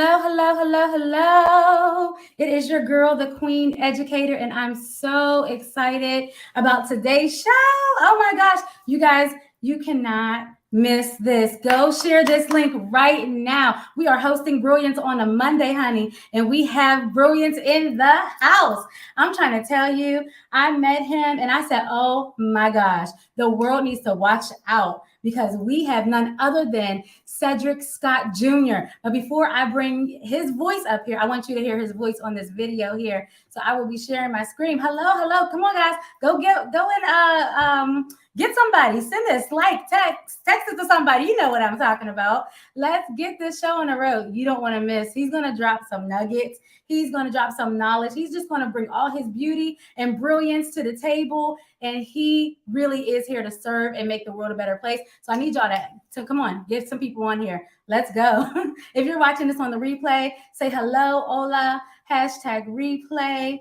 Hello, hello, hello, hello. It is your girl, the Queen Educator, and I'm so excited about today's show. Oh my gosh, you guys, you cannot miss this. Go share this link right now. We are hosting Brilliance on a Monday, honey, and we have Brilliance in the house. I'm trying to tell you, I met him and I said, oh my gosh, the world needs to watch out because we have none other than Cedric Scott Jr. But before I bring his voice up here, I want you to hear his voice on this video here. So I will be sharing my screen. Hello, hello. Come on, guys. Go and get somebody. Send this, text it to somebody. You know what I'm talking about. Let's get this show on the road. You don't want to miss. He's going to drop some nuggets. He's going to drop some knowledge. He's just going to bring all his beauty and brilliance to the table. And he really is here to serve and make the world a better place. So I need y'all to come on, get some people on here. Let's go. If you're watching this on the replay, say hello, hola, hashtag replay.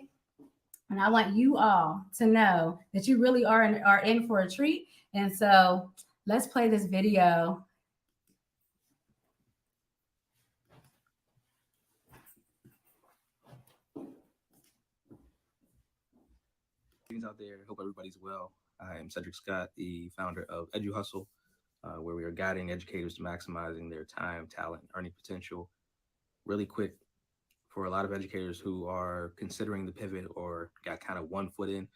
And I want you all to know that you really are in for a treat. And so let's play this video. Out there, hope everybody's well. I am Cedric Scott, the founder of EDU HUSTLE, where we are guiding educators to maximizing their time, talent, and earning potential. Really quick, for a lot of educators who are considering the pivot or got kind of one foot in,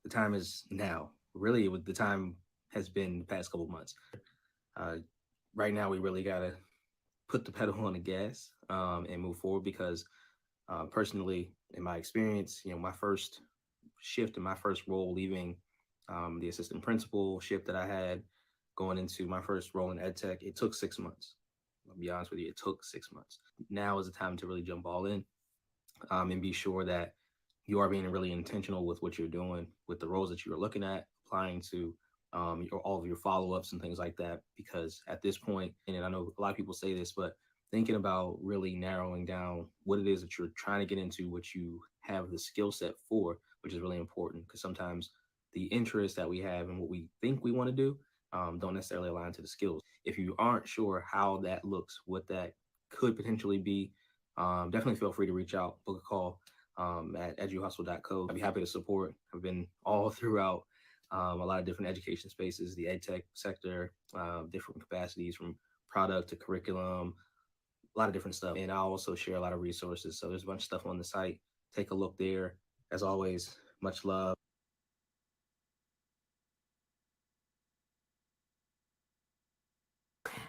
the time is now. Really, the time has been the past couple of months. Right now, we really got to put the pedal on the gas and move forward because personally, in my experience, my first shift in my first role, leaving the assistant principal shift that I had, going into my first role in ed tech, it took 6 months. I'll be honest with you, it took 6 months. Now is the time to really jump all in and be sure that you are being really intentional with what you're doing, with the roles that you're looking at, applying to all of your follow-ups and things like that. Because at this point, and I know a lot of people say this, but thinking about really narrowing down what it is that you're trying to get into, what you have the skill set for, which is really important because sometimes the interest that we have and what we think we want to do don't necessarily align to the skills. If you aren't sure how that looks, what that could potentially be, definitely feel free to reach out, book a call at eduhustle.co. I'd be happy to support. I've been all throughout a lot of different education spaces, the ed tech sector, different capacities from product to curriculum, a lot of different stuff. And I also share a lot of resources. So there's a bunch of stuff on the site. Take a look there. As always, much love.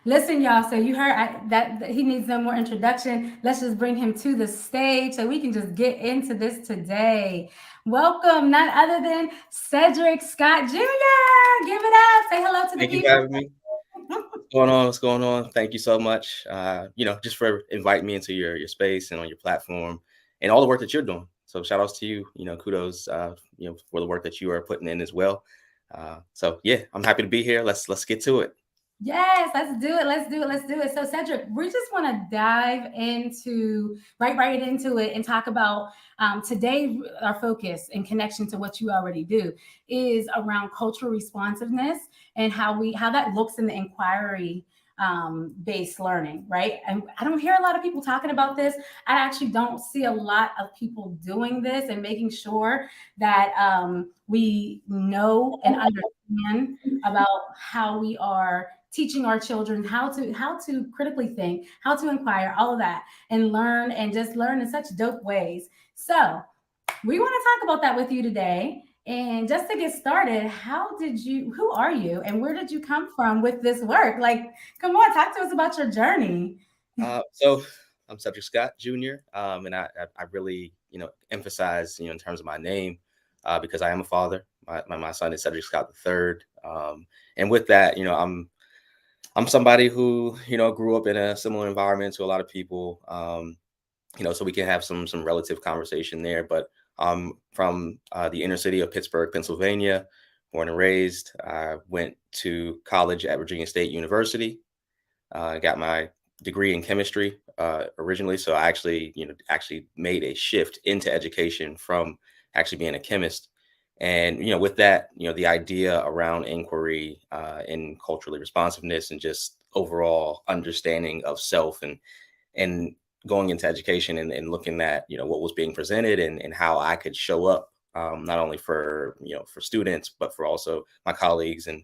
Listen, y'all, so you heard that he needs no more introduction. Let's just bring him to the stage so we can just get into this today. Welcome, none other than Cedric Scott Jr. Give it up. Say hello to the people. Thank you for having me. What's going on? Thank you so much. Just for inviting me into your space and on your platform and all the work that you're doing. So shout outs to you, kudos, for the work that you are putting in as well. So yeah, I'm happy to be here. Let's get to it. Yes, let's do it. So Cedric, we just want to dive into right into it and talk about today. Our focus in connection to what you already do is around cultural responsiveness and how that looks in the inquiry based learning, right? And I don't hear a lot of people talking about this. I actually don't see a lot of people doing this and making sure that we know and understand about how we are teaching our children how to critically think, how to inquire, all of that, and learn in such dope ways. So we want to talk about that with you today. And just to get started, who are you and where did you come from with this work? Like, come on, talk to us about your journey. So I'm Cedric Scott Jr. And I really, emphasize, in terms of my name, because I am a father. My son is Cedric Scott III. And with that, I'm somebody who, grew up in a similar environment to a lot of people, so we can have some relative conversation there. But from the inner city of Pittsburgh, Pennsylvania, born and raised. I went to college at Virginia State University. Got my degree in chemistry originally. So I actually made a shift into education from actually being a chemist. And, with that, the idea around inquiry and culturally responsiveness and just overall understanding of self and going into education and looking at, what was being presented and how I could show up, not only for, for students, but for also my colleagues and,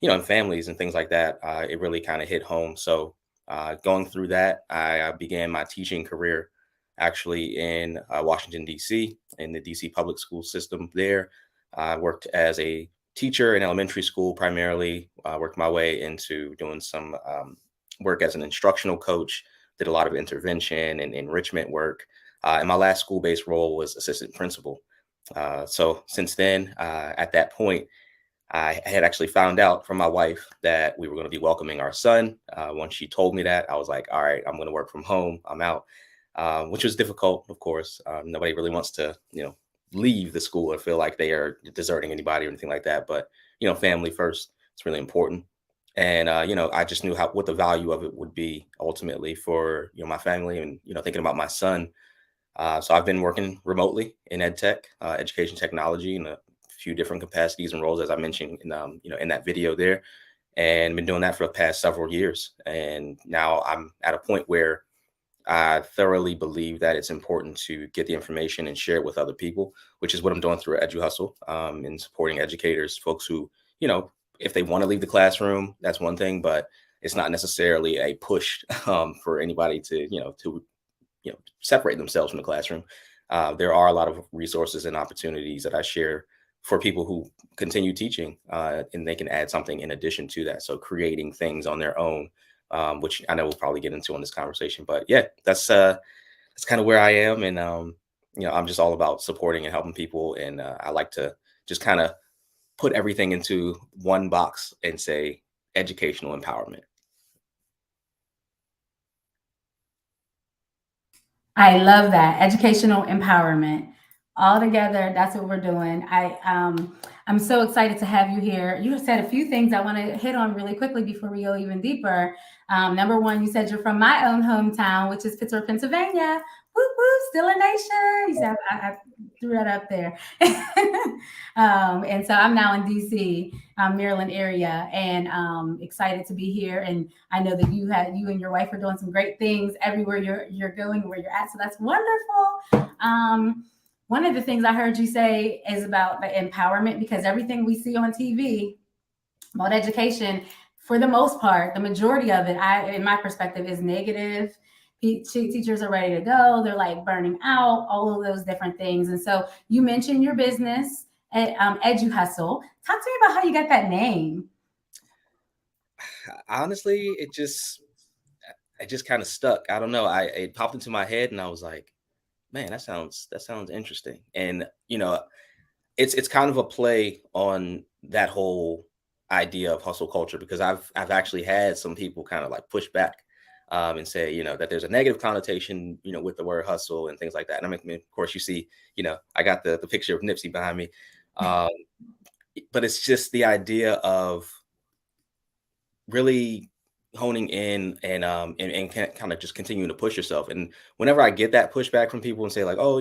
and families and things like that. It really kind of hit home. So going through that, I began my teaching career actually in Washington, D.C., in the D.C. public school system there. I worked as a teacher in elementary school primarily, worked my way into doing some work as an instructional coach, did a lot of intervention and enrichment work. And my last school-based role was assistant principal. So since then, at that point, I had actually found out from my wife that we were going to be welcoming our son. Once she told me that, I was like, all right, I'm going to work from home. I'm out, which was difficult, of course. Nobody really wants to, leave the school or feel like they are deserting anybody or anything like that. But, family first, it's really important. And, I just knew what the value of it would be ultimately for, my family and, thinking about my son. So I've been working remotely in ed tech, education technology in a few different capacities and roles, as I mentioned in, in that video there, and been doing that for the past several years. And now I'm at a point where I thoroughly believe that it's important to get the information and share it with other people, which is what I'm doing through Edu Hustle, and supporting educators, folks who, if they want to leave the classroom, that's one thing, but it's not necessarily a push for anybody to, separate themselves from the classroom. There are a lot of resources and opportunities that I share for people who continue teaching, and they can add something in addition to that. So creating things on their own, which I know we'll probably get into on this conversation. But yeah, that's kind of where I am. And, I'm just all about supporting and helping people. And I like to just kind of put everything into one box and say educational empowerment. I love that. Educational empowerment. All together, that's what we're doing. I'm so excited to have you here. You said a few things I want to hit on really quickly before we go even deeper. Number one, you said you're from my own hometown, which is Pittsburgh, Pennsylvania. Woo woo, still a nation. You said I threw that up there. And so I'm now in DC, Maryland area, and excited to be here. And I know that you and your wife are doing some great things everywhere you're going, where you're at. So that's wonderful. One of the things I heard you say is about the empowerment, because everything we see on TV about education, for the most part, the majority of it, in my perspective, is negative. Teachers are ready to go. They're like burning out, all of those different things. And so you mentioned your business at Edu Hustle. Talk to me about how you got that name. Honestly, it just kind of stuck. I don't know. It popped into my head and I was like, man, that sounds interesting. And, it's kind of a play on that whole idea of hustle culture, because I've actually had some people kind of like push back and say, that there's a negative connotation, with the word hustle and things like that. And I mean, of course, you see, I got the picture of Nipsey behind me. But it's just the idea of really honing in and kind of just continuing to push yourself. And whenever I get that pushback from people and say like, oh,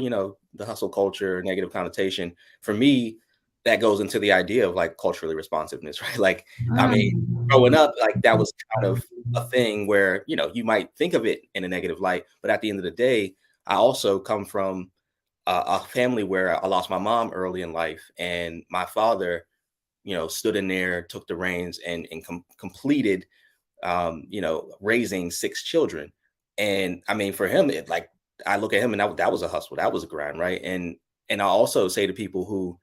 the hustle culture, negative connotation, for me, that goes into the idea of like culturally responsiveness, right? Like, I mean, growing up, like that was kind of a thing where, you might think of it in a negative light, but at the end of the day, I also come from a family where I lost my mom early in life, and my father, stood in there, took the reins and completed, raising 6 children. And I mean, for him, I look at him and that was a hustle. That was a grind. Right. And I also say to people who,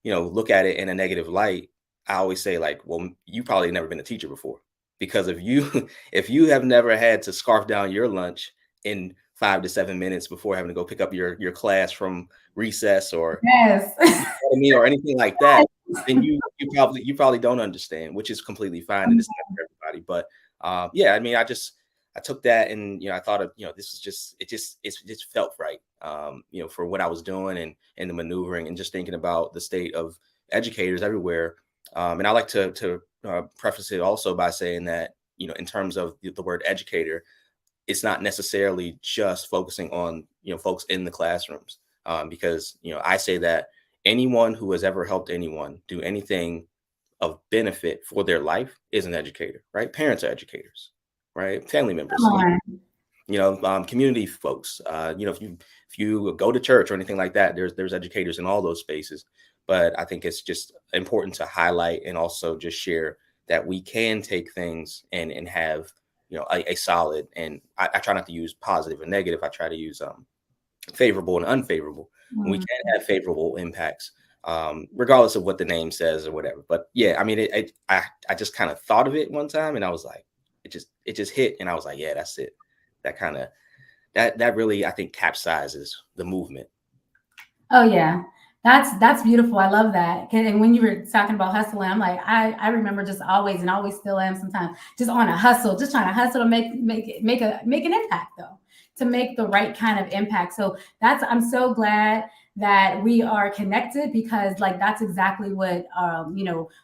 look at it in a negative light, I always say like, well, you probably never been a teacher before, because if you have never had to scarf down your lunch in 5 to 7 minutes before having to go pick up your class from recess or, yes. or anything like that, then you probably don't understand, which is completely fine. And it's not for everybody. But yeah, I mean, I took that and, I thought of, this is just, it just felt right, for what I was doing and the maneuvering and just thinking about the state of educators everywhere. And I like to preface it also by saying that, in terms of the word educator, it's not necessarily just focusing on, folks in the classrooms, because, I say that anyone who has ever helped anyone do anything of benefit for their life is an educator, right? Parents are educators, right? Family members. community folks. If you go to church or anything like that, there's educators in all those spaces. But I think it's just important to highlight and also just share that we can take things and have a solid, and I try not to use positive and negative. I try to use favorable and unfavorable. And we can have favorable impacts, regardless of what the name says or whatever. But yeah, I mean, I just kind of thought of it one time, and I was like, it just hit, and I was like, yeah, that's it. That kind of that really, I think, capsizes the movement. Oh yeah. That's beautiful. I love that. And when you were talking about hustling, I'm like, I remember just always and always still am sometimes just on a hustle, just trying to hustle to make an impact though, to make the right kind of impact. So I'm so glad that we are connected because like that's exactly what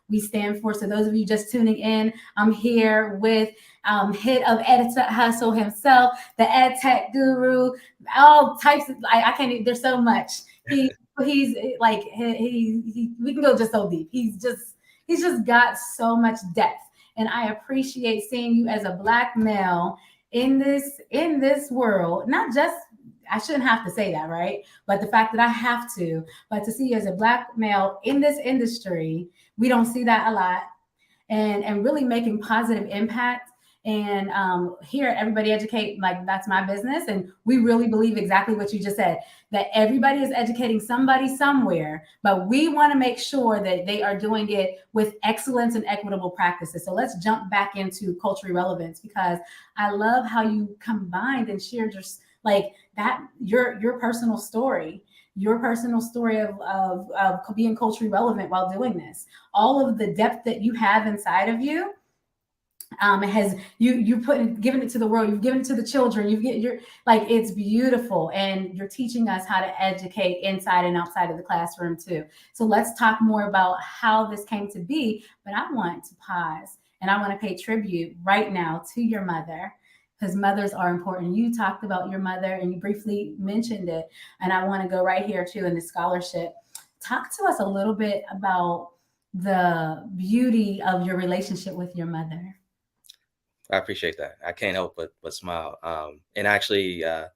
we stand for. So those of you just tuning in, I'm here with head of EDU Hustle himself, the ed tech guru, all types of I can't even, there's so much. He's like we can go just so deep. He's just got so much depth, and I appreciate seeing you as a Black male in this world. Not just, I shouldn't have to say that, right? But the fact that I have to, but to see you as a Black male in this industry, we don't see that a lot, and really making positive impact. And here at Everybody Educate, like that's my business. And we really believe exactly what you just said, that everybody is educating somebody somewhere, but we want to make sure that they are doing it with excellence and equitable practices. So let's jump back into cultural relevance, because I love how you combined and shared your personal story. Your personal story of being culturally relevant while doing this, all of the depth that you have inside of you, has given it to the world, you've given it to the children, you're like, it's beautiful, and you're teaching us how to educate inside and outside of the classroom too. So let's talk more about how this came to be, but I want to pause and I want to pay tribute right now to your mother, because mothers are important. You talked about your mother and you briefly mentioned it, and I want to go right here too in the scholarship. Talk to us a little bit about the beauty of your relationship with your mother. I appreciate that. I can't help but smile. And actually, the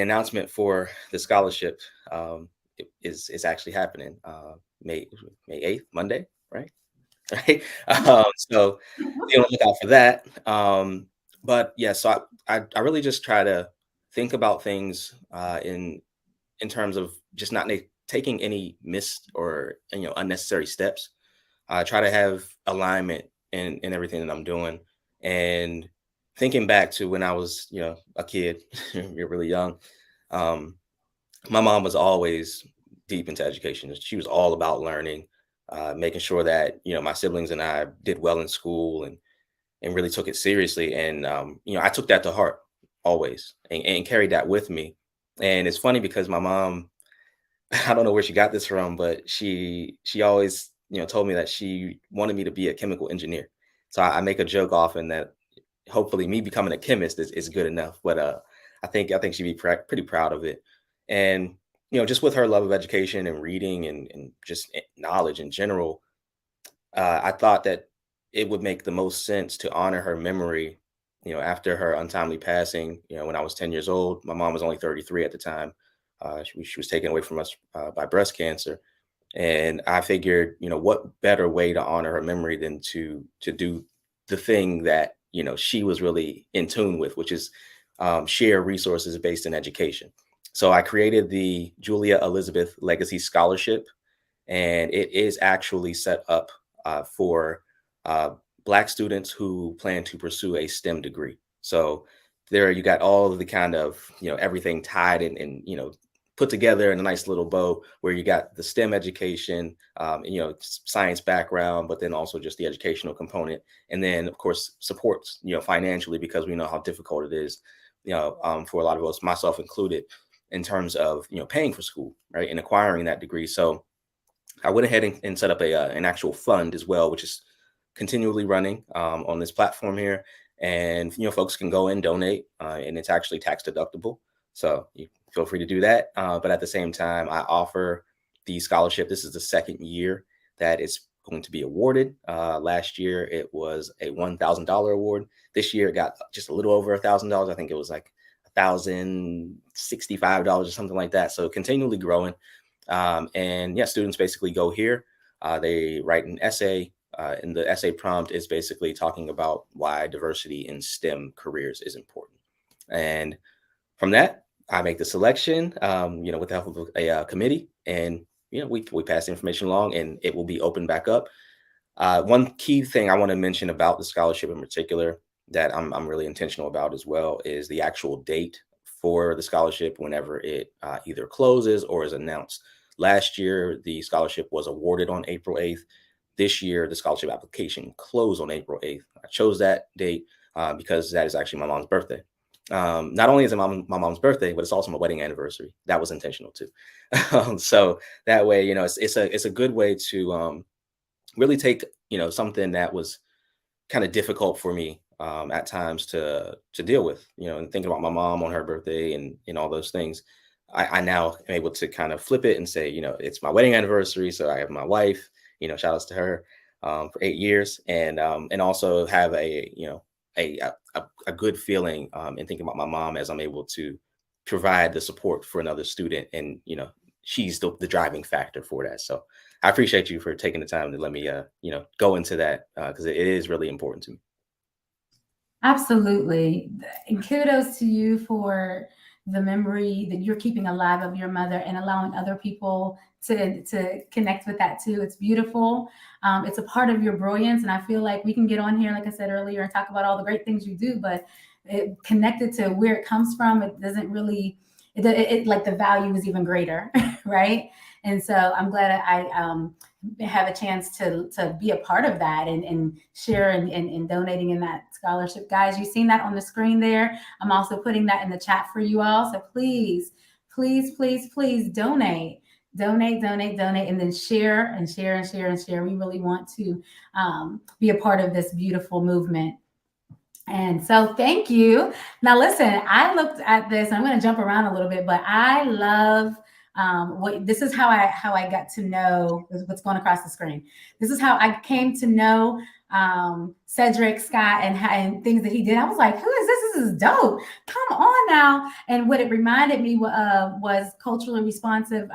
announcement for the scholarship is actually happening May 8th, Monday, right? Right. So be on the lookout for that. But yeah, so I really just try to think about things in terms of just not taking any missed or unnecessary steps. I try to have alignment in everything that I'm doing. And thinking back to when I was, a kid, you're really young. Um, my mom was always deep into education. She was all about learning, making sure that, my siblings and I did well in school and really took it seriously. And, I took that to heart always and carried that with me. And it's funny because my mom, I don't know where she got this from, but she always, told me that she wanted me to be a chemical engineer. So I make a joke often that hopefully me becoming a chemist is good enough. But I think she'd be pretty proud of it. And just with her love of education and reading and just knowledge in general, I thought that it would make the most sense to honor her memory. After her untimely passing, when I was 10 years old, my mom was only 33 at the time. She was taken away from us by breast cancer. And I figured, what better way to honor her memory than to do the thing that, she was really in tune with, which is share resources based in education. So I created the Julia Elizabeth Legacy Scholarship, and it is actually set up for Black students who plan to pursue a STEM degree. So there you got all of the kind of, everything tied and put together in a nice little bow, where you got the STEM education, science background, but then also just the educational component. And then of course supports, financially, because we know how difficult it is, for a lot of us, myself included, in terms of, paying for school, right, and acquiring that degree. So I went ahead and set up an actual fund as well, which is continually running on this platform here. And, folks can go and donate, and it's actually tax deductible. So you feel free to do that. But at the same time, I offer the scholarship. This is the second year that it's going to be awarded. Last year, it was a $1,000 award. This year, it got just a little over $1,000. I think it was like $1,065 or something like that. So continually growing. And yeah, students basically go here. They write an essay. And the essay prompt is basically talking about why diversity in STEM careers is important. And from that, I make the selection, with the help of a committee, and we pass the information along, and it will be opened back up. One key thing I want to mention about the scholarship in particular that I'm really intentional about as well is the actual date for the scholarship whenever it either closes or is announced. Last year, the scholarship was awarded on April 8th. This year, the scholarship application closed on April 8th. I chose that date because that is actually my mom's birthday. Not only is it my mom's birthday, but it's also my wedding anniversary. That was intentional too. So that way, it's a good way to really take, something that was kind of difficult for me at times to deal with, and thinking about my mom on her birthday and all those things. I now am able to kind of flip it and say, it's my wedding anniversary. So I have my wife, shout outs to her for 8 years, and also have a good feeling in thinking about my mom as I'm able to provide the support for another student. And, she's the driving factor for that. So I appreciate you for taking the time to let me, go into that because it is really important to me. Absolutely. And kudos to you for the memory that you're keeping alive of your mother and allowing other people to connect with that too. It's beautiful. It's a part of your brilliance. And I feel like we can get on here, like I said earlier, and talk about all the great things you do, but connected to where it comes from, it doesn't really, it like the value is even greater, right? And so I'm glad I have a chance to be a part of that and share and donating in that scholarship. Guys, you've seen that on the screen there. I'm also putting that in the chat for you all. So please, please, please, please donate. Donate, and then share and share and share and share. We really want to be a part of this beautiful movement. And so thank you. Now, listen, I looked at this. I'm going to jump around a little bit, but I love this is how I got to know what's going across the screen. This is how I came to know Cedric Scott and things that he did. I was like, who is this? This is dope. Come on now. And what it reminded me of was culturally responsive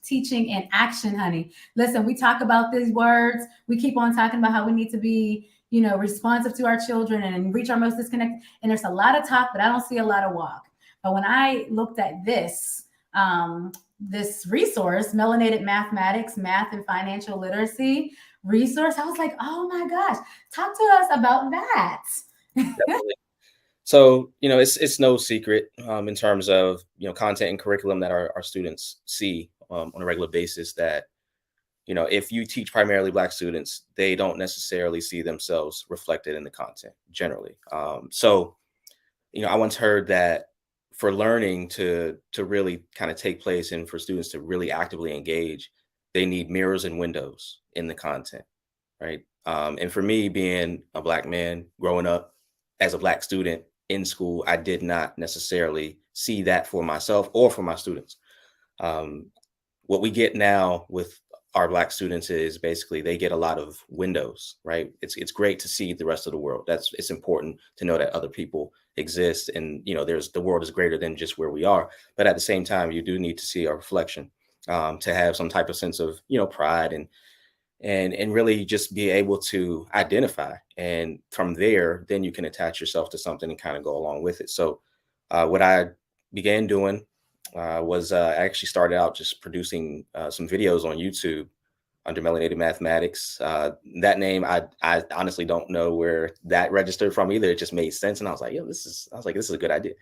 teaching and action, honey. Listen, we talk about these words. We keep on talking about how we need to be, responsive to our children and reach our most disconnected. And there's a lot of talk, but I don't see a lot of walk. But when I looked at this resource, Melanated Mathematics, Math and Financial Literacy resource, I was like, oh my gosh, talk to us about that. So, it's no secret in terms of, content and curriculum that our students see on a regular basis that, if you teach primarily Black students, they don't necessarily see themselves reflected in the content generally. So, I once heard that for learning to really kind of take place and for students to really actively engage, they need mirrors and windows in the content, right? And for me, being a Black man growing up as a Black student in school, I did not necessarily see that for myself or for my students. What we get now with our Black students is basically they get a lot of windows, right? It's great to see the rest of the world. It's important to know that other people exist, and the world is greater than just where we are. But at the same time, you do need to see a reflection to have some type of sense of pride and really just be able to identify. And from there, then you can attach yourself to something and kind of go along with it. So what I began doing was I actually started out just producing some videos on YouTube under Melanated Mathematics. That name, I honestly don't know where that registered from either. It just made sense. And I was like, this is a good idea.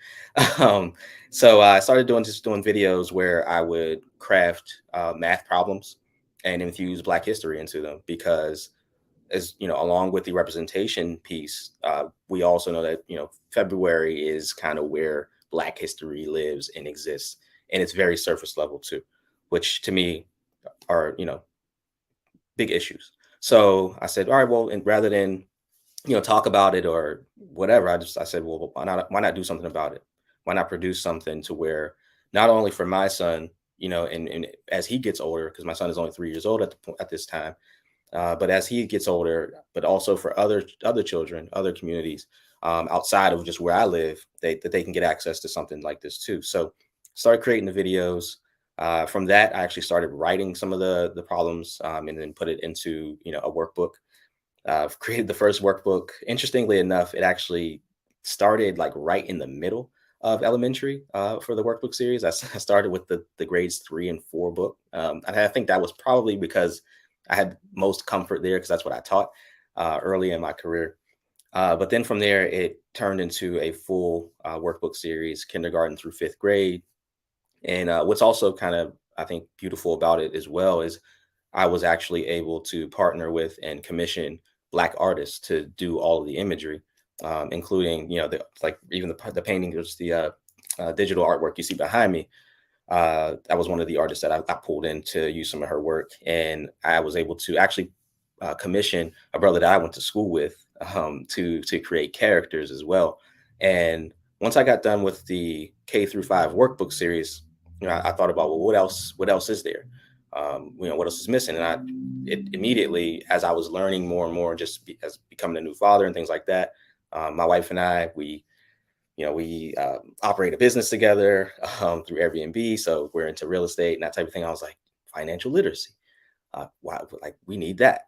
So I started doing videos where I would craft math problems and infuse Black history into them, because as along with the representation piece, we also know that, February is kind of where Black history lives and exists. And it's very surface level too, which to me are, big issues. So I said, all right, well, and rather than, talk about it or whatever, I said, well, why not do something about it? Why not produce something to where not only for my son, and as he gets older, because my son is only 3 years old at this time, But as he gets older, but also for other children, other communities outside of just where I live, that they can get access to something like this too. So started creating the videos. From that, I actually started writing some of the problems and then put it into a workbook. I've created the first workbook. Interestingly enough, it actually started like right in the middle of elementary for the workbook series. I started with the grades 3 and 4 book. And I think that was probably because I had most comfort there because that's what I taught early in my career. But then from there, it turned into a full workbook series, kindergarten through 5th grade. And what's also kind of, I think, beautiful about it as well is I was actually able to partner with and commission Black artists to do all of the imagery, including, like even the paintings, the digital artwork you see behind me. That was one of the artists that I pulled in to use some of her work. And I was able to actually commission a brother that I went to school with to create characters as well. And once I got done with the K through 5 workbook series, I thought about, well, what else is there? What else is missing? And it immediately, as I was learning more and more, just as becoming a new father and things like that, my wife and I, we operate a business together through Airbnb. So we're into real estate and that type of thing. I was like, financial literacy. Wow, like we need that.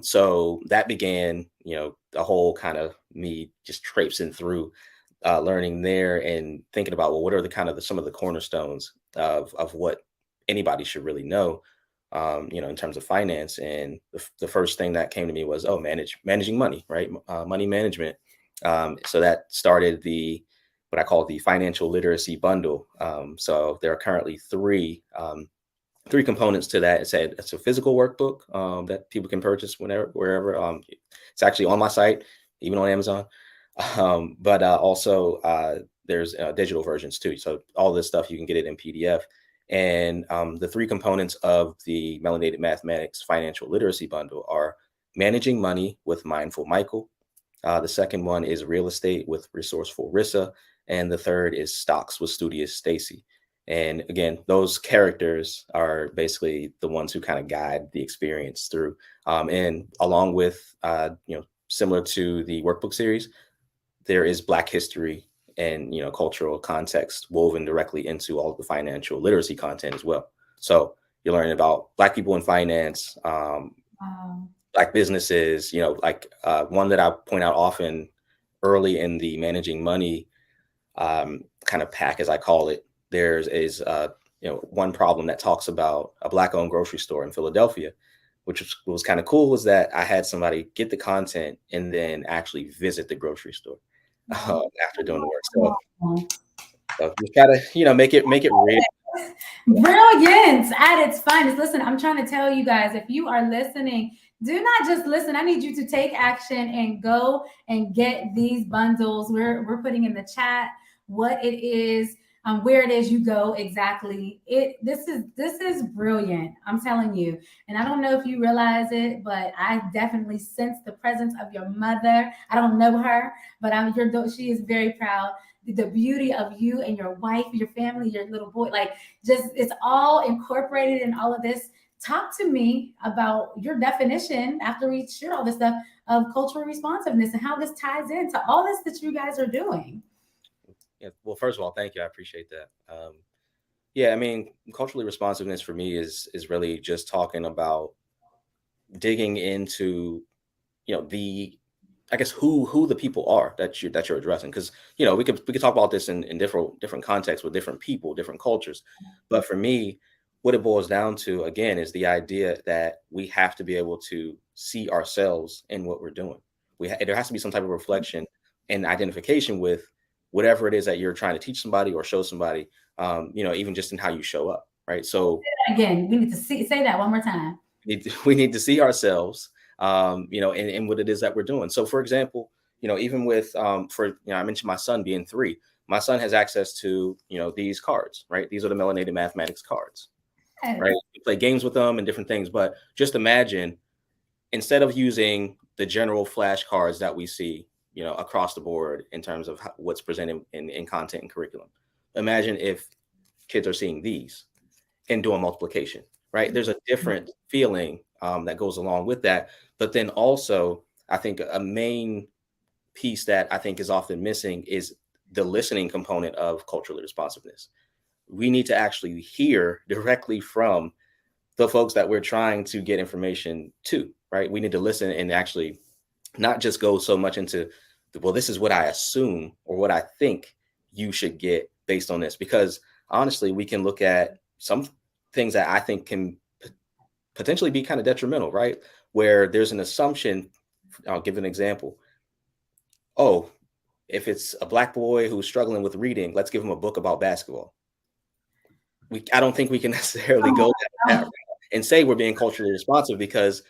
So that began, the whole kind of me just traipsing through learning there and thinking about, well, what are some of the cornerstones of what anybody should really know, in terms of finance. And the first thing that came to me was, managing money, right? Money management. So that started what I call the financial literacy bundle. So there are currently three components to that. It's a physical workbook that people can purchase wherever. It's actually on my site, even on Amazon. But also there's digital versions too. So all this stuff, you can get it in PDF. And the three components of the Melanated Mathematics Financial Literacy Bundle are managing money with Mindful Michael. The second one is real estate with Resourceful Rissa. And the third is stocks with Studious Stacy. And again, those characters are basically the ones who kind of guide the experience through. And along with, similar to the workbook series, there is Black history and, cultural context woven directly into all of the financial literacy content as well. So you're learning about Black people in finance, Black businesses, one that I point out often early in the managing money kind of pack, as I call it. There is one problem that talks about a Black-owned grocery store in Philadelphia, which was kind of cool, was that I had somebody get the content and then actually visit the grocery store after doing the work. So you gotta, make it real. Brilliance at its finest. Listen, I'm trying to tell you guys, if you are listening, do not just listen. I need you to take action and go and get these bundles. We're putting in the chat what it is, where it is you go exactly. This is brilliant. I'm telling you. And I don't know if you realize it, but I definitely sense the presence of your mother. I don't know her, but she is very proud. The beauty of you and your wife, your family, your little boy, it's all incorporated in all of this. Talk to me about your definition, after we share all this stuff, of cultural responsiveness and how this ties into all this that you guys are doing. Yeah, well, first of all, thank you. I appreciate that. Yeah, I mean, culturally responsiveness for me is really just talking about digging into, I guess who the people are that you're addressing, because we could talk about this in different contexts with different people, different cultures, but for me, what it boils down to again is the idea that we have to be able to see ourselves in what we're doing. There has to be some type of reflection and identification with whatever it is that you're trying to teach somebody or show somebody, even just in how you show up, right? So again, we need to say that one more time. We need to see ourselves, in what it is that we're doing. So, for example, even with, I mentioned my son being 3. My son has access to, these cards, right? These are the Melanated Mathematics cards, right? We play games with them and different things. But just imagine, instead of using the general flashcards that we see, across the board in terms of what's presented in content and curriculum, imagine if kids are seeing these and doing multiplication, right? There's a different feeling that goes along with that. But then also, I think a main piece that I think is often missing is the listening component of culturally responsiveness. We need to actually hear directly from the folks that we're trying to get information to, right? We need to listen and actually not just go so much into, well, this is what I assume or what I think you should get based on this. Because honestly, we can look at some things that I think can potentially be kind of detrimental, right? Where there's an assumption. I'll give an example. Oh, if it's a Black boy who's struggling with reading, let's give him a book about basketball. I don't think we can necessarily go that route and say we're being culturally responsive, because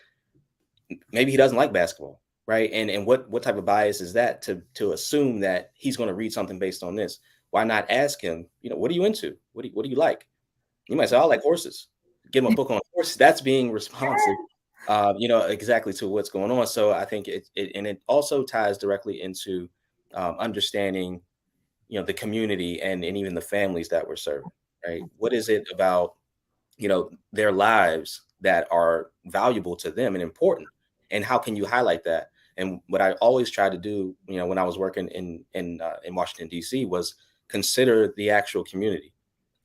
maybe he doesn't like basketball, right? And what type of bias is that to assume that he's going to read something based on this? Why not ask him, what are you into? What do you like? You might say, I like horses. Give him a book on horses. That's being responsive, exactly to what's going on. So I think it also ties directly into understanding, the community and even the families that we're serving, right? What is it about, their lives that are valuable to them and important? And how can you highlight that? And what I always tried to do, when I was working in Washington, D.C., was consider the actual community,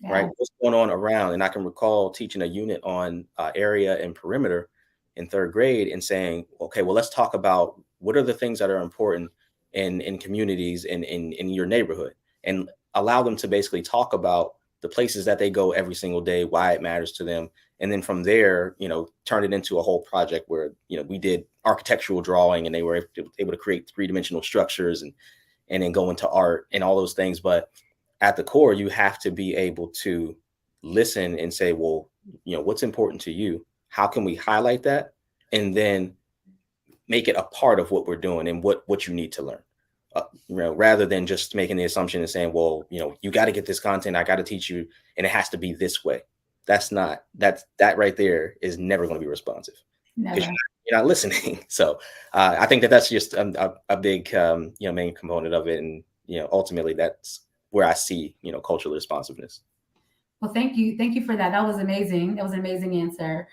right? What's going on around? And I can recall teaching a unit on area and perimeter in third grade and saying, okay, well, let's talk about what are the things that are important in communities in your neighborhood, and allow them to basically talk about the places that they go every single day, why it matters to them. And then from there, turn it into a whole project where, we did architectural drawing and they were able to create 3-dimensional structures and then go into art and all those things. But at the core, you have to be able to listen and say, well, what's important to you? How can we highlight that? And then make it a part of what we're doing and what you need to learn. Rather than just making the assumption and saying, well, you got to get this content, I got to teach you, and it has to be this way. That right there is never going to be responsive, because you're not listening. So I think that's just a big, main component of it. And, ultimately that's where I see, cultural responsiveness. Well, thank you. Thank you for that. That was amazing. That was an amazing answer.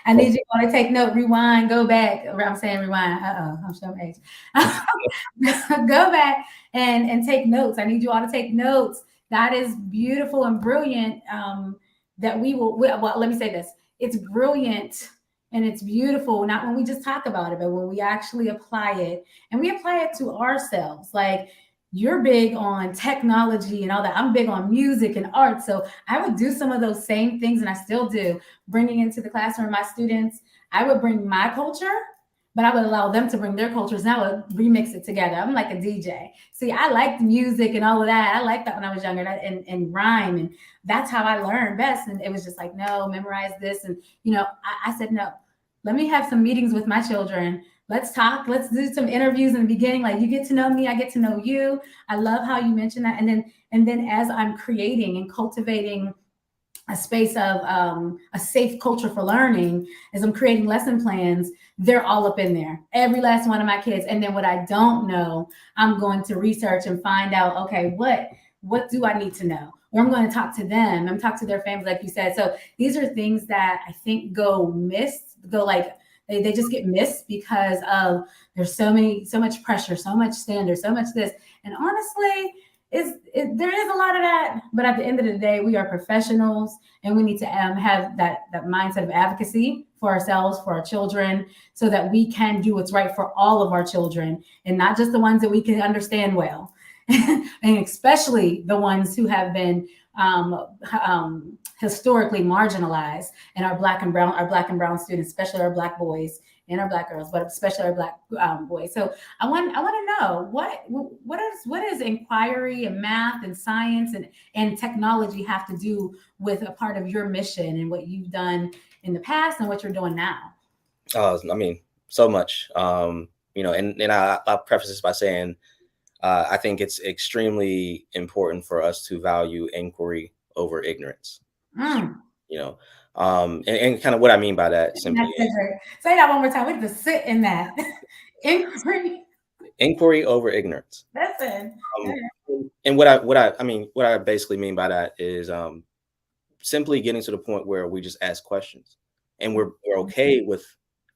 I need you all to take note, rewind, go back. I'm saying rewind. I'm showing age. Go back and take notes. I need you all to take notes. That is beautiful and brilliant. That well, let me say this. It's brilliant and it's beautiful, not when we just talk about it, but when we actually apply it, and we apply it to ourselves. Like, you're big on technology and all that. I'm big on music and art. So I would do some of those same things, and I still do, bringing into the classroom my students. I would bring my culture, but I would allow them to bring their cultures, and I would remix it together. I'm like a DJ. See, I liked music and all of that. I liked that when I was younger, and rhyme. And that's how I learned best. And it was just like, no, memorize this. And, I said, no, let me have some meetings with my children. Let's talk. Let's do some interviews in the beginning. Like, you get to know me, I get to know you. I love how you mentioned that. And then as I'm creating and cultivating a space of a safe culture for learning, as I'm creating lesson plans, they're all up in there. Every last one of my kids. And then what I don't know, I'm going to research and find out, okay, what do I need to know? Or I'm going to talk to them. I'm talk to their families, like you said. So these are things that I think they just get missed because of there's so much pressure, so much standards, so much this. And honestly, there is a lot of that. But at the end of the day, we are professionals, and we need to have that mindset of advocacy for ourselves, for our children, so that we can do what's right for all of our children, and not just the ones that we can understand well. And especially the ones who have been historically marginalized, and our black and brown students, especially our Black boys and our Black girls, but especially our Black boys. So I want to know what is inquiry and math and science and technology have to do with a part of your mission and what you've done in the past and what you're doing now? I mean, so much. And I'll preface this by saying, I think it's extremely important for us to value inquiry over ignorance. And kind of what I mean by that simply is, say that one more time. We have to sit in that. Inquiry over ignorance. Listen. And what I basically mean by that is simply getting to the point where we just ask questions. and we're okay with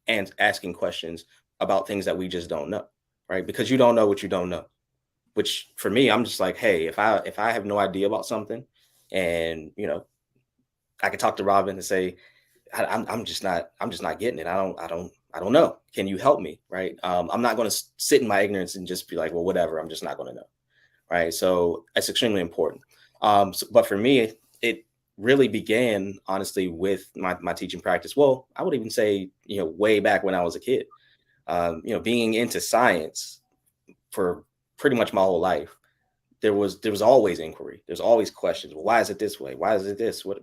and asking questions about things that we just don't know, right? Because you don't know what you don't know. Which for me, I'm just like, hey, if I have no idea about something, and I can talk to Robin and say, I'm just not getting it. I don't know. Can you help me? Right. I'm not going to sit in my ignorance and just be like, well, whatever. I'm just not going to know. Right. So that's extremely important. But for me, it really began honestly with my teaching practice. Well, I would even say, way back when I was a kid, being into science for pretty much my whole life. There was always inquiry. There's always questions. Well, why is it this way? Why is it this? What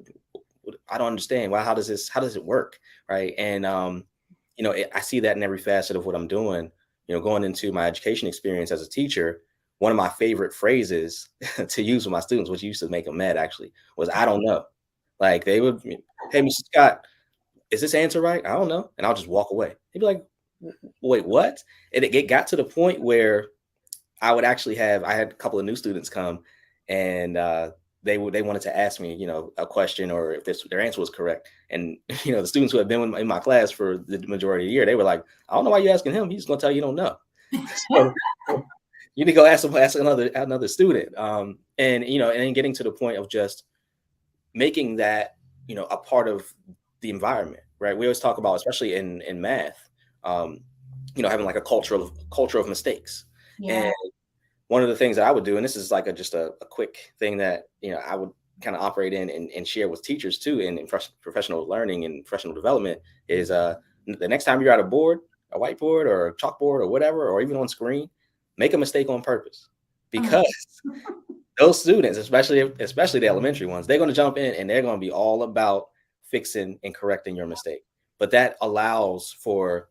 I don't understand. How does it work? Right. And, I see that in every facet of what I'm doing, going into my education experience as a teacher. One of my favorite phrases to use with my students, which used to make them mad actually, was, I don't know. Like they would, hey, Mr. Scott, is this answer right? I don't know. And I'll just walk away. They'd be like, wait, what? And it got to the point where I had a couple of new students come, and they wanted to ask me, a question, or if their answer was correct. And, the students who have been in my class for the majority of the year, they were like, I don't know why you're asking him. He's going to tell you don't know. So you need to go ask another student. And then getting to the point of just making that, a part of the environment, right? We always talk about, especially in math, having like a culture of mistakes. Yeah. And one of the things that I would do, and this is like just a quick thing that, I would kind of operate in and share with teachers too, in professional learning and professional development, is the next time you're at a whiteboard or a chalkboard or whatever, or even on screen, make a mistake on purpose. Because those students, especially the elementary ones, they're going to jump in and they're going to be all about fixing and correcting your mistake. But that allows for,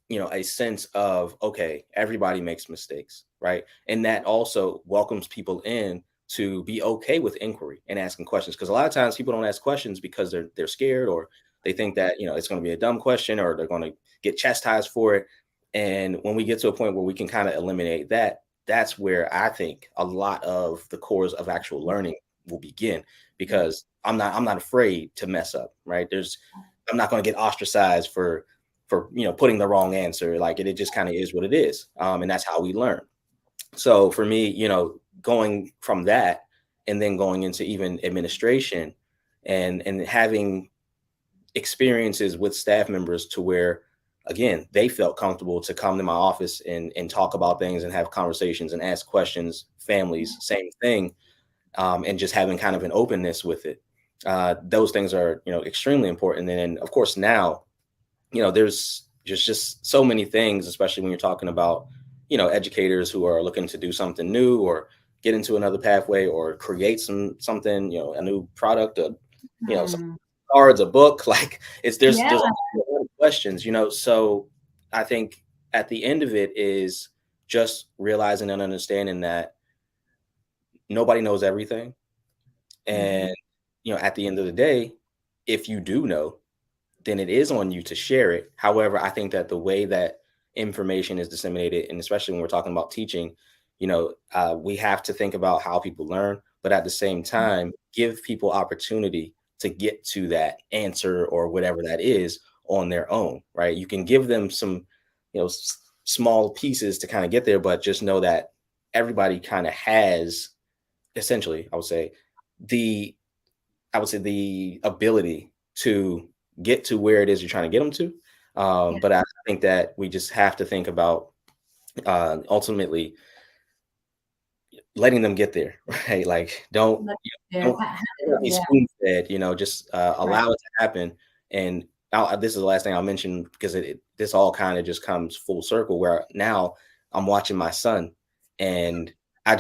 a sense of, okay, everybody makes mistakes, right? And that also welcomes people in to be okay with inquiry and asking questions. Because a lot of times people don't ask questions because they're scared, or they think that, it's going to be a dumb question, or they're going to get chastised for it. And when we get to a point where we can kind of eliminate that, that's where I think a lot of the cores of actual learning will begin, because I'm not afraid to mess up, right? I'm not going to get ostracized for putting the wrong answer. Like it just kind of is what it is. And that's how we learn. So for me, going from that and then going into even administration and having experiences with staff members to where, again, they felt comfortable to come to my office and talk about things and have conversations and ask questions. Families, same thing. And just having kind of an openness with it. Those things are, extremely important. And then of course now, there's just so many things, especially when you're talking about, educators who are looking to do something new or get into another pathway or create something, a new product, some cards, a book. Like there's a lot of questions, So I think at the end of it is just realizing and understanding that nobody knows everything. And, at the end of the day, if you do know, then it is on you to share it. However, I think that the way that information is disseminated, and especially when we're talking about teaching, we have to think about how people learn, but at the same time, give people opportunity to get to that answer or whatever that is on their own, right? You can give them some, small pieces to kind of get there, but just know that everybody kind of has, essentially, I would say the ability to get to where it is you're trying to get them to. But I think that we just have to think about ultimately letting them get there, right? Like don't be spoon fed, just allow it to happen. And this is the last thing I'll mention, because this all kind of just comes full circle, where now I'm watching my son and I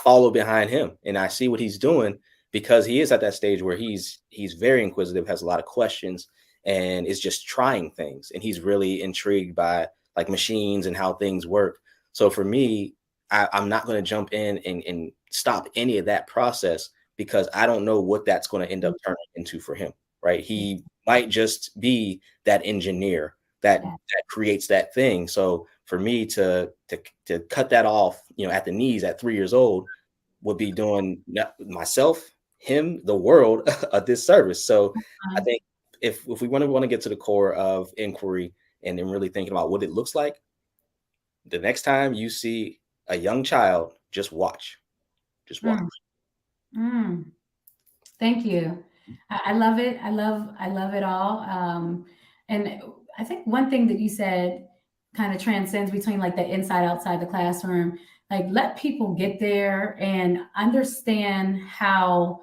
follow behind him and I see what he's doing, because he is at that stage where he's very inquisitive, has a lot of questions, and is just trying things. And he's really intrigued by like machines and how things work. So for me, I'm not going to jump in and stop any of that process, because I don't know what that's going to end up turning into for him, right? He might just be that engineer that creates that thing. So for me to cut that off, at the knees at 3 years old, would be doing myself, him, the world a disservice. So I think if we want to get to the core of inquiry and then really thinking about what it looks like, the next time you see a young child, just watch. Just watch. Thank you. I love it. I love it all. And I think one thing that you said kind of transcends between like the inside outside the classroom. Like let people get there and understand how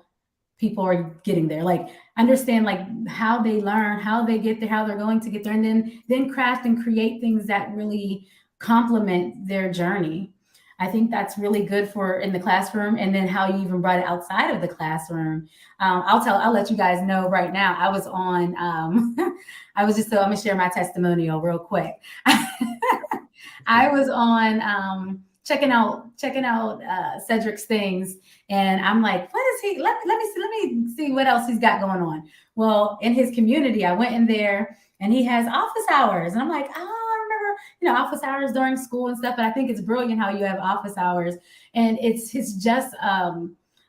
people are getting there, like understand like how they learn, how they get there, how they're going to get there, and then craft and create things that really complement their journey. I think that's really good for in the classroom, and then how you even brought it outside of the classroom. I'll let you guys know right now. I was on I was just, so I'm gonna share my testimonial real quick. I was on checking out Cedric's things, and I'm like, what is he? Let me see what else he's got going on. Well, in his community, I went in there, and he has office hours, and I'm like, oh, I remember, office hours during school and stuff. But I think it's brilliant how you have office hours, and it's just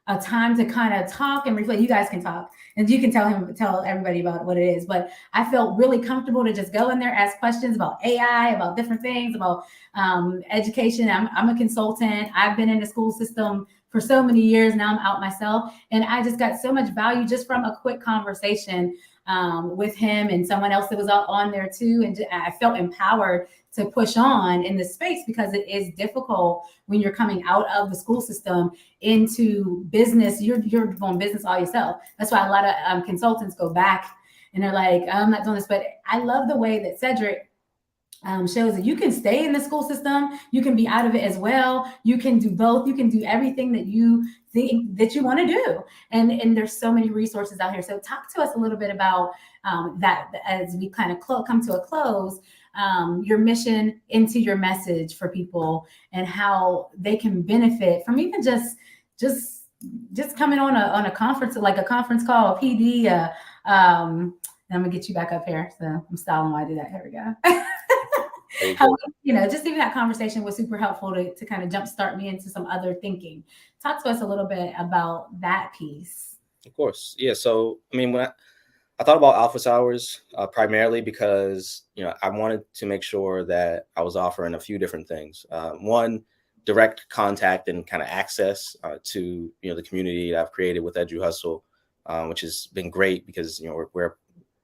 a time to kind of talk and reflect. You guys can talk, and you can tell everybody about what it is. But I felt really comfortable to just go in there, ask questions about AI, about different things, about education. I'm a consultant. I've been in the school system for so many years. Now I'm out myself, and I just got so much value just from a quick conversation with him and someone else that was on there too. And I felt empowered to push on in this space, because it is difficult when you're coming out of the school system into business. You're doing business all yourself. That's why a lot of consultants go back and they're like, I'm not doing this. But I love the way that Cedric shows that you can stay in the school system, you can be out of it as well, you can do both, you can do everything that you think that you want to do, and there's so many resources out here. So talk to us a little bit about that as we kind of come to a close, your mission into your message for people, and how they can benefit from even just coming on a conference, like a conference call, a PD. And I'm gonna get you back up here. So I'm stalling while I do that. Here we go. How, just even that conversation was super helpful to kind of jumpstart me into some other thinking. Talk to us a little bit about that piece. Of course. Yeah. So, I mean, when I thought about office hours primarily because, I wanted to make sure that I was offering a few different things. One, direct contact and kind of access to, the community that I've created with Edu Hustle, which has been great because, we're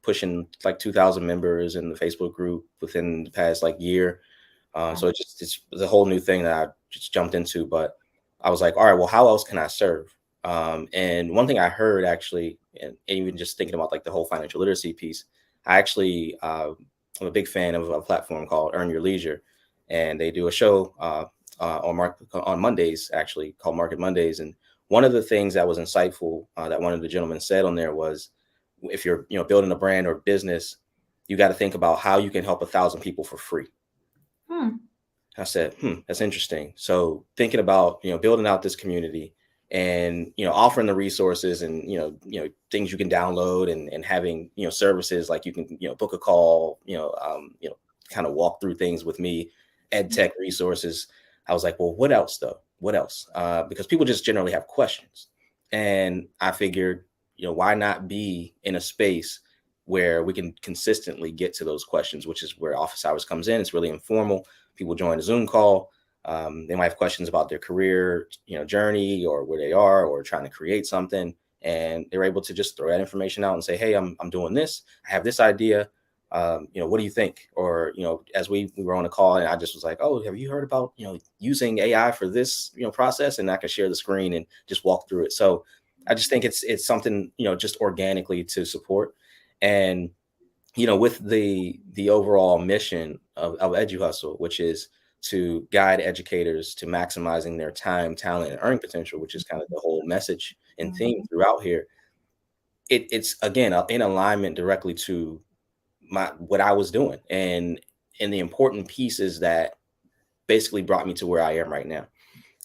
pushing like 2,000 members in the Facebook group within the past year. So it's a whole new thing that I just jumped into, but I was like, all right, well, how else can I serve? And one thing I heard actually, and even just thinking about the whole financial literacy piece, I actually, I'm a big fan of a platform called Earn Your Leisure, and they do a show on Mondays, actually, called Market Mondays. And one of the things that was insightful that one of the gentlemen said on there was, if you're building a brand or business, you got to think about how you can help 1,000 people for free. I said, that's interesting. So thinking about building out this community and offering the resources and things you can download and having services like you can book a call, kind of walk through things with me, ed tech resources. I was like, well, what else though? What else? Because people just generally have questions, and I figured, why not be in a space where we can consistently get to those questions, which is where office hours comes in. It's really informal. People join a Zoom call. They might have questions about their career, journey, or where they are, or trying to create something. And they're able to just throw that information out and say, hey, I'm doing this. I have this idea. What do you think? Or, as we were on a call and I just was like, oh, have you heard about, using AI for this, process? And I can share the screen and just walk through it. So I just think it's something, just organically to support. And, with the overall mission of Edu Hustle, which is to guide educators to maximizing their time, talent, and earning potential, which is kind of the whole message and theme throughout here. It's again in alignment directly to what I was doing, and the important pieces that basically brought me to where I am right now.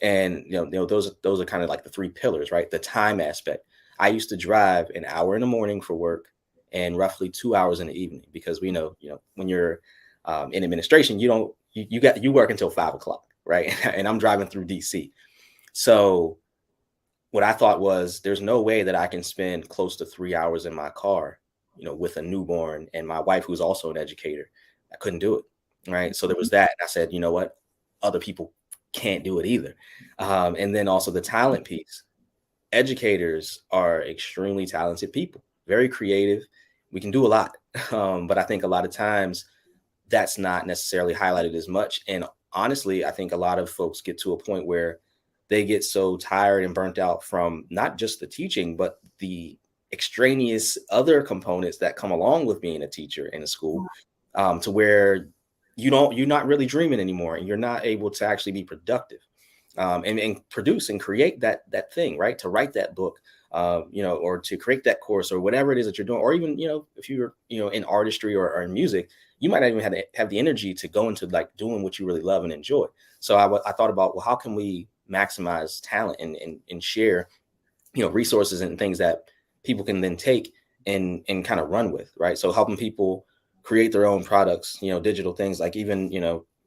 And those are kind of like the three pillars, right? The time aspect. I used to drive an hour in the morning for work and roughly 2 hours in the evening, because we know, when you're in administration, you work until 5 o'clock, right? And I'm driving through DC. So what I thought was, there's no way that I can spend close to 3 hours in my car with a newborn, and my wife, who's also an educator, I couldn't do it. Right. So there was that. I said, you know what? Other people can't do it either. And then also the talent piece. Educators are extremely talented people, very creative. We can do a lot. But I think a lot of times that's not necessarily highlighted as much. And honestly, I think a lot of folks get to a point where they get so tired and burnt out from not just the teaching, but the extraneous other components that come along with being a teacher in a school, to where you're not really dreaming anymore, and you're not able to actually be productive, and produce and create that thing, right? To write that book, or to create that course or whatever it is that you're doing, or even, if you're, in artistry or in music, you might not even have the energy to go into like doing what you really love and enjoy. So I thought about, well, how can we maximize talent and share, resources and things that people can then take and kind of run with, right? So helping people create their own products, digital things, like even,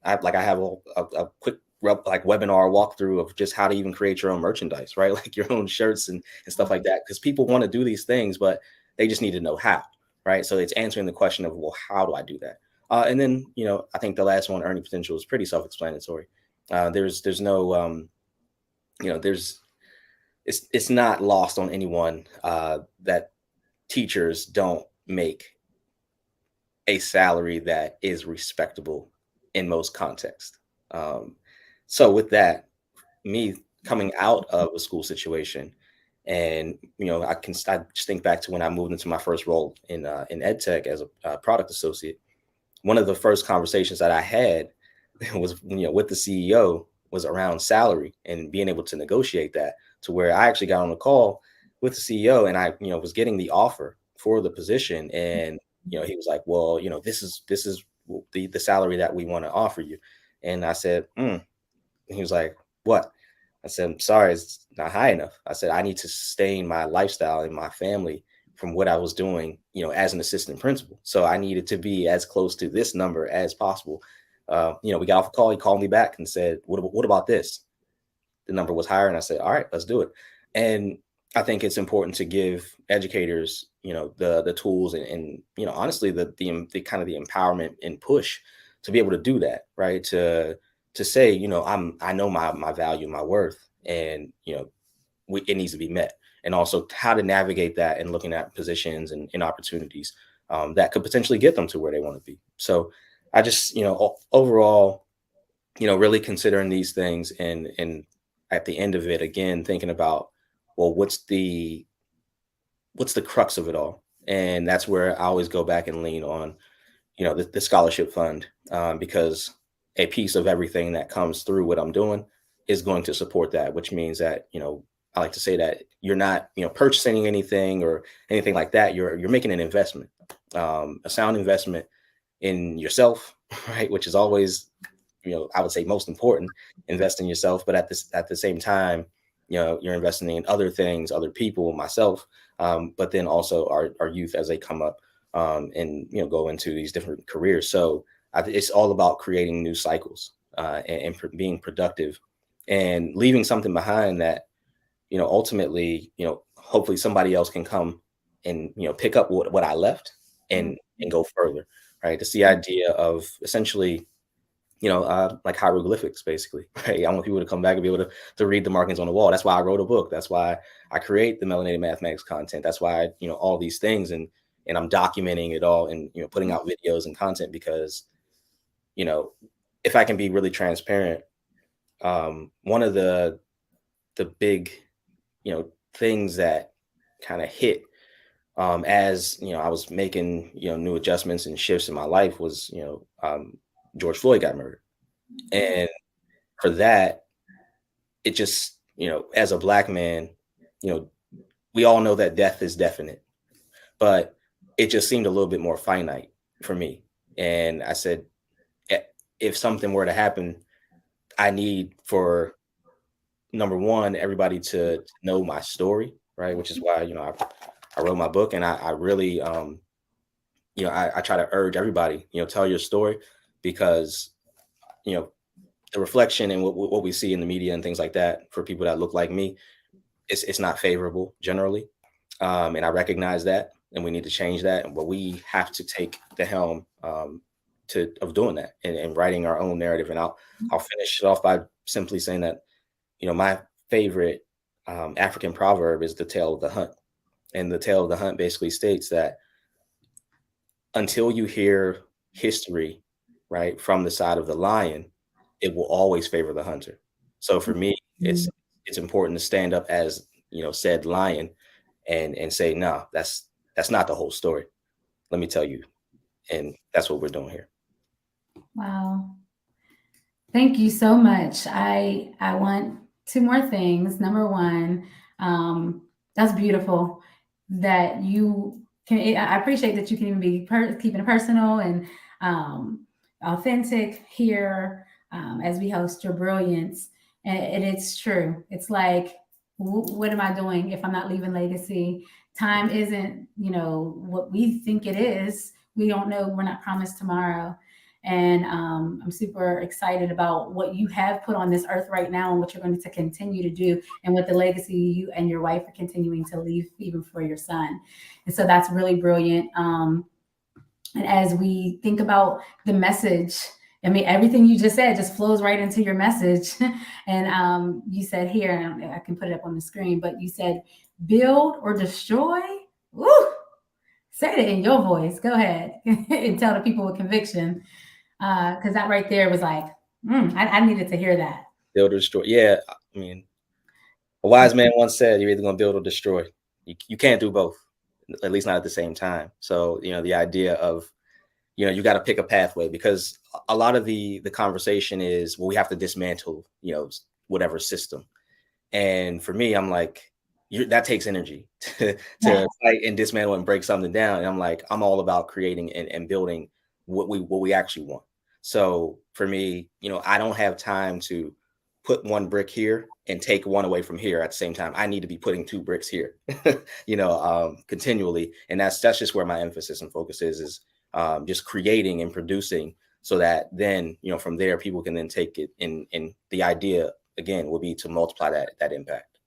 I have a quick like webinar walkthrough of just how to even create your own merchandise, right? Like your own shirts and stuff like that, because people want to do these things, but they just need to know how, right? So it's answering the question of, well, how do I do that? And then, I think the last one, earning potential, is pretty self-explanatory. There's no, it's not lost on anyone that teachers don't make a salary that is respectable in most contexts. So with that, me coming out of a school situation, and I just think back to when I moved into my first role in ed tech as a product associate. One of the first conversations that I had was, with the CEO, was around salary and being able to negotiate that, to where I actually got on a call with the CEO, and I, was getting the offer for the position. And, he was like, well, this is the salary that we want to offer you. And I said, he was like, what? I said, I'm sorry, it's not high enough. I said, I need to sustain my lifestyle and my family from what I was doing, as an assistant principal. So I needed to be as close to this number as possible. We got off a call. He called me back and said, what about this? The number was higher. And I said, all right, let's do it. And I think it's important to give educators, the tools and honestly, the kind of the empowerment and push to be able to do that, right? To say, I know my value, my worth, and, it needs to be met. And also how to navigate that and looking at positions and opportunities that could potentially get them to where they want to be. So I just, overall, really considering these things, and at the end of it, again, thinking about, well, what's the crux of it all? And that's where I always go back and lean on, the scholarship fund, because a piece of everything that comes through what I'm doing is going to support that, which means that, I like to say that you're not, purchasing anything or anything like that. You're making an investment, a sound investment in yourself, right? Which is always, I would say most important, invest in yourself. But at the same time, you're investing in other things, other people, myself, but then also our youth as they come up, and, go into these different careers. So it's all about creating new cycles, and being productive and leaving something behind that, ultimately, hopefully somebody else can come and, pick up what I left and go further, right? It's the idea of essentially, like hieroglyphics, basically, right? I want people to come back and be able to read the markings on the wall. That's why I wrote a book. That's why I create the melanated mathematics content. That's why, all these things, and I'm documenting it all, and, putting out videos and content, because, if I can be really transparent, one of the big, things that kind of hit, as, I was making, new adjustments and shifts in my life was, George Floyd got murdered. And for that, it just, as a Black man, we all know that death is definite, but it just seemed a little bit more finite for me. And I said, if something were to happen, I need for, number one, everybody to know my story, right? Which is why, I wrote my book, and I really, I try to urge everybody, tell your story, because, the reflection and what we see in the media and things like that for people that look like me, it's not favorable generally. And I recognize that. and we need to change that. But we have to take the helm of doing that and writing our own narrative. And I'll finish it off by simply saying that, my favorite African proverb is the tale of the hunt. And the tale of the hunt basically states that until you hear history, right, from the side of the lion, it will always favor the hunter. So for me, it's important to stand up as, said lion and say, no, that's not the whole story. Let me tell you. And that's what we're doing here. Wow. Thank you so much. I want two more things. Number one, that's beautiful that you can. I appreciate that you can even be keeping it personal and authentic here as we host your brilliance. And it's true. It's like, what am I doing if I'm not leaving legacy? Time isn't, what we think it is. We don't know. We're not promised tomorrow. And I'm super excited about what you have put on this earth right now and what you're going to continue to do and what the legacy you and your wife are continuing to leave even for your son. And so that's really brilliant. And as we think about the message, I mean, everything you just said just flows right into your message. And you said here, and I can put it up on the screen, but you said build or destroy. Woo! Say it in your voice. Go ahead and tell the people with conviction. Because that right there was like, I needed to hear that. Build or destroy. Yeah, I mean, a wise man once said, you're either going to build or destroy. You can't do both, at least not at the same time. So, the idea of, you got to pick a pathway, because a lot of the conversation is, well, we have to dismantle, whatever system. And for me, I'm like, that takes energy to fight and dismantle and break something down. And I'm like, I'm all about creating and building what we actually want. So for me, I don't have time to put one brick here and take one away from here at the same time. I need to be putting two bricks here, continually. And that's just where my emphasis and focus is just creating and producing, so that then, from there, people can then take it. And the idea, again, will be to multiply that impact.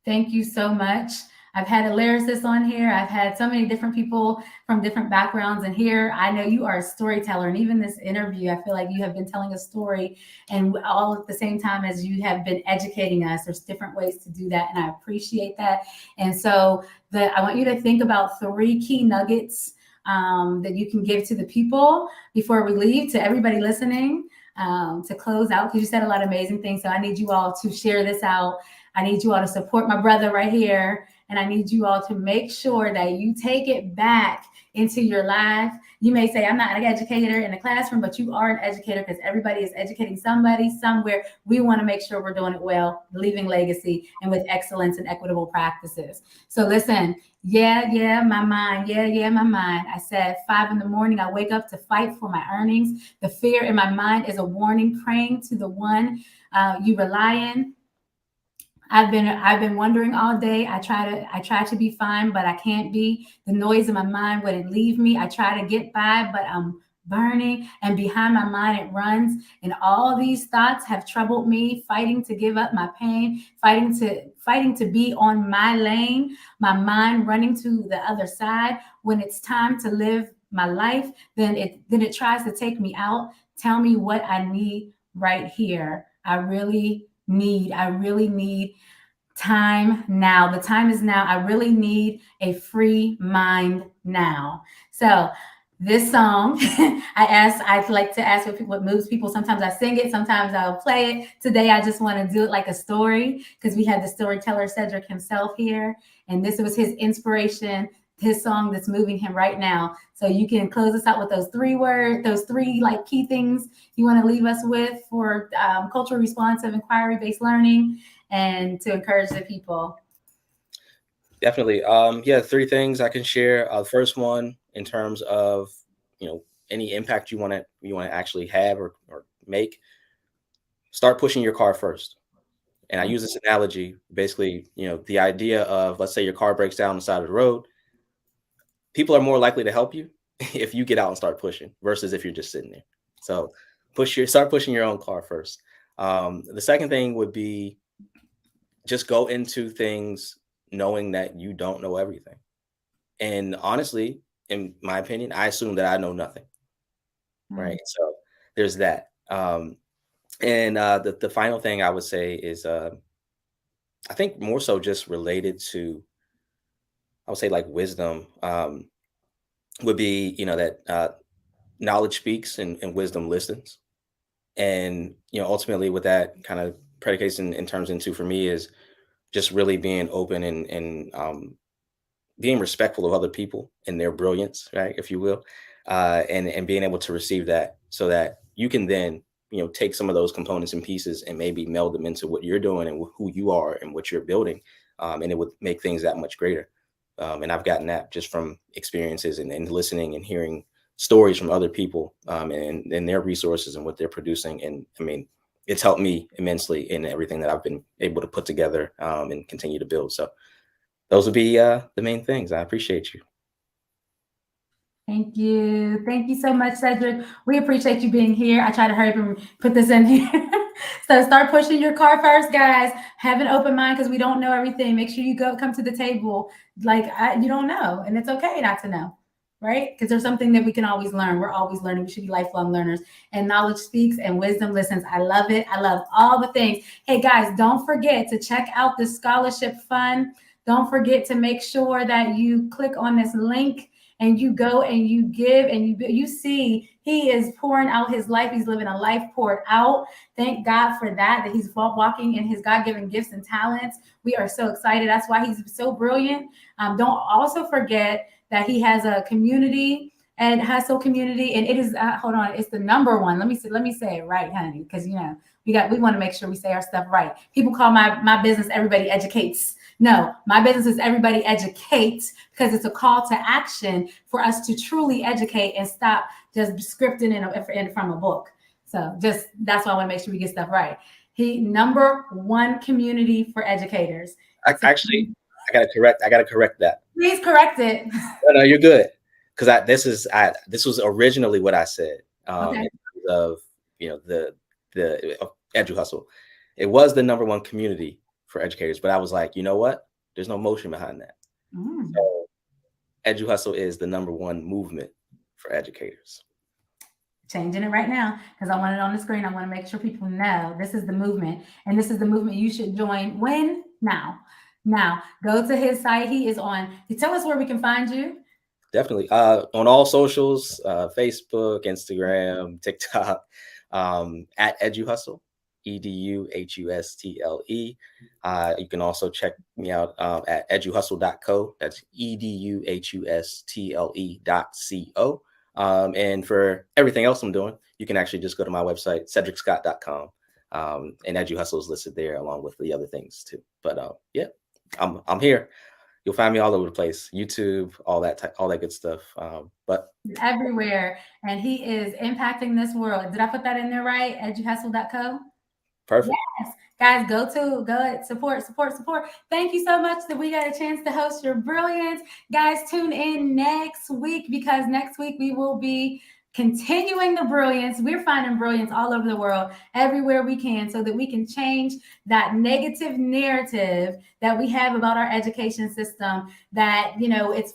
Thank you so much. I've had a lyricist on here. I've had so many different people from different backgrounds. And here, I know you are a storyteller. And even this interview, I feel like you have been telling a story, and all at the same time as you have been educating us. There's different ways to do that. And I appreciate that. And so I want you to think about 3 key nuggets that you can give to the people before we leave, to everybody listening, to close out, because you said a lot of amazing things. So I need you all to share this out. I need you all to support my brother right here. And I need you all to make sure that you take it back into your life. You may say, I'm not an educator in the classroom, but you are an educator, because everybody is educating somebody somewhere. We want to make sure we're doing it well, leaving legacy, and with excellence and equitable practices. So listen, my mind. My mind. I said 5 a.m, I wake up to fight for my earnings. The fear in my mind is a warning, praying to the one you rely on. I've been wondering all day. I try to be fine, but I can't be. The noise in my mind wouldn't leave me. I try to get by, but I'm burning, and behind my mind it runs. And all these thoughts have troubled me, fighting to give up my pain, fighting to be on my lane, my mind running to the other side. When it's time to live my life, then it tries to take me out. Tell me what I need right here. I really need time now. The time is now. I really need a free mind now. So this song, I like to ask what moves people. Sometimes I sing it, sometimes I'll play it. Today, I just want to do it like a story, because we had the storyteller Cedric himself here, and this was his inspiration, his song that's moving him right now. So you can close us out with those 3 words, those 3 like key things you want to leave us with for culturally responsive, inquiry-based learning, and to encourage the people. Definitely. 3 things I can share. The first one, in terms of, any impact you want to actually have or make, start pushing your car first. And I use this analogy, basically, the idea of, let's say your car breaks down on the side of the road. People are more likely to help you if you get out and start pushing, versus if you're just sitting there. So start pushing your own car first. The second thing would be, just go into things knowing that you don't know everything. And honestly, in my opinion, I assume that I know nothing. Right. So there's that. And the final thing I would say is, I think more so just related to, I would say like wisdom, would be, that knowledge speaks and wisdom listens. And, ultimately what that kind of predicates and turns into for me is just really being open and being respectful of other people and their brilliance, right, if you will, and being able to receive that so that you can then take some of those components and pieces and maybe meld them into what you're doing and who you are and what you're building, and it would make things that much greater. And I've gotten that just from experiences and listening and hearing stories from other people, and their resources and what they're producing. And I mean, it's helped me immensely in everything that I've been able to put together, and continue to build. So those would be the main things. I appreciate you. Thank you. Thank you so much, Cedric. We appreciate you being here. I try to hurry up and put this in here. So start pushing your car first, guys. Have an open mind because we don't know everything. Make sure you come to the table. You don't know, and it's okay not to know, right? Because there's something that we can always learn. We're always learning. We should be lifelong learners. And knowledge speaks and wisdom listens. I love it. I love all the things. Hey, guys, don't forget to check out the scholarship fund. Don't forget to make sure that you click on this link and you go and you give and you see he is pouring out his life. He's living a life poured out. Thank God for that he's walking in his God-given gifts and talents. We are so excited. That's why he's so brilliant. Don't also forget that he has a community and hustle community, and it is hold on, it's the number one. Let me say it right, honey, because we want to make sure we say our stuff right. People call my business Everybody Educates. No, my business is Everybody Educates because it's a call to action for us to truly educate and stop just scripting in from a book. So that's why I want to make sure we get stuff right. Number one community for educators. I gotta correct that. Please correct it. No, you're good. Because this was originally what I said, okay, in terms of the Edu Hustle. It was the number one community for educators, but I was like, you know what? There's no motion behind that. So Edu Hustle is the number one movement for educators. Changing it right now because I want it on the screen. I want to make sure people know this is the movement, and this is the movement you should join. When? Now. Go to his site. He is on. Tell us where we can find you. Definitely on all socials, Facebook, Instagram, TikTok, at Edu Hustle. EDU HUSTLE. You can also check me out at eduhustle.co. That's EDUHUSTLE.co. And for everything else I'm doing, you can actually just go to my website, cedricscott.com. And Edu Hustle is listed there along with the other things too. But yeah, I'm here. You'll find me all over the place, YouTube, all that good stuff. But everywhere, and he is impacting this world. Did I put that in there right? eduhustle.co. Perfect. Yes, guys, go support. Thank you so much that we got a chance to host your Brilliance. Guys, tune in next week because next week we will be continuing the brilliance. We're finding brilliance all over the world, everywhere we can, so that we can change that negative narrative that we have about our education system, that it's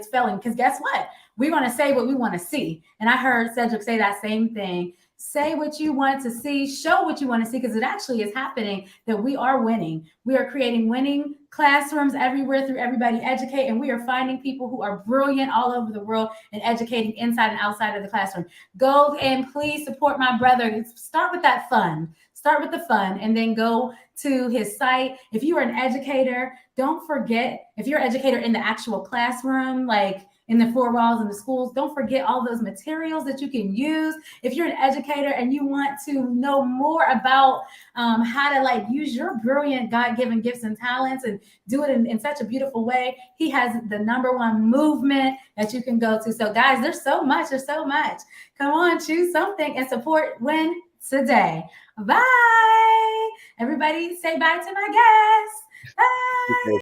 failing. Because guess what? We want to say what we want to see. And I heard Cedric say that same thing. Say what you want to see, show what you want to see, because it actually is happening that we are winning. We are creating winning classrooms everywhere through Everybody Educate, and we are finding people who are brilliant all over the world and educating inside and outside of the classroom. Go and please support my brother. Start with that fun. Start with the fun and then go to his site. If you are an educator, don't forget, if you're an educator in the actual classroom, like in the four walls in the schools, don't forget all those materials that you can use. If you're an educator and you want to know more about how to use your brilliant God-given gifts and talents and do it in such a beautiful way, he has the number one movement that you can go to. So guys, there's so much. Come on, choose something and support Win today. Bye. Everybody say bye to my guests. Bye.